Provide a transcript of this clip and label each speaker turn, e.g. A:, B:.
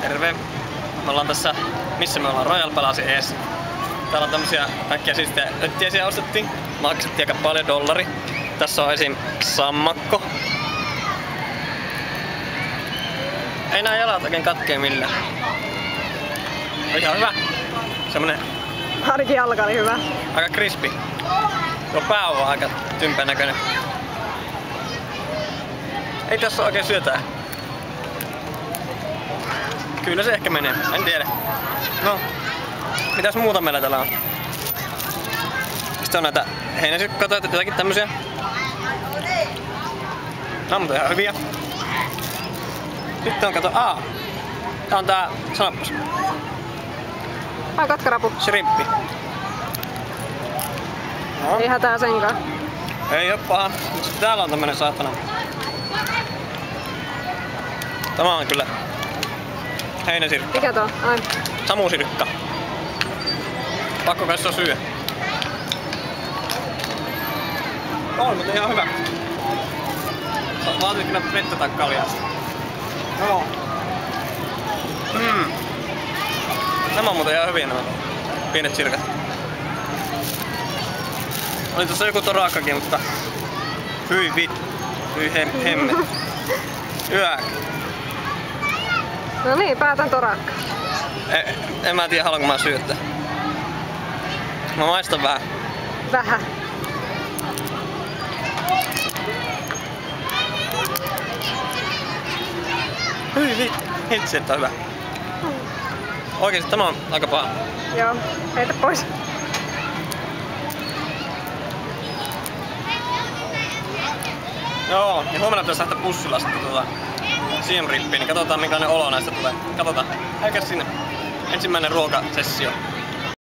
A: Terve! Me ollaan tässä, missä me ollaan, Royal Palace ees. Täällä on tämmösiä kaikkia siistejä öttiäisiä ostettiin. Maksettiin aika paljon $1. Tässä on esim. Sammakko. Ei nää jalat oikein katkee millään. On ihan hyvä. Semmonen
B: Ainakin jalka oli hyvä.
A: aika crispy. Tuo pää on aika tympän näköinen. Ei tässä ole oikein syötää. Kyllä se ehkä menee, en tiedä. No, mitäs muuta meillä täällä on? Sitten on näitä heinäsirkkoja, jotakin tämmösiä. Nää on ihan hyviä. Sitten on, kato, tää on tää, sanopas.
B: Katkarapu.
A: Shrimpi. No.
B: Ei hätää senkaan.
A: Ei oo paha. Sitten täällä on tämmönen saatana. Tämä on kyllä heinäsirkka.
B: Mikä tuo? Ai.
A: Samusirkka. Pakko kai se on syö. On, mutta ihan hyvä. Vaatii kyllä vettä tai kaljaa. Joo. Nämä on muuten ihan hyviä nämä pienet sirkat. Oli tossa joku torakkakin, mutta hyi vittu. Hyi hemmet. Yäk.
B: No niin, päätän torakka.
A: En mä tiedä, haluanko mä syöttää. Mä maistan vähän.
B: Vähän.
A: Hyi vittu. Hitsi, että on hyvä. Oikeesti tämä on aika paha.
B: Joo, heitä pois.
A: Joo, ja huomenna pitäisi lähteä bussilla sitten Siem Reapiin, niin katsotaan minkälainen olo näistä tulee. Katsotaan. Eikä sinne. Ensimmäinen ruokasessio.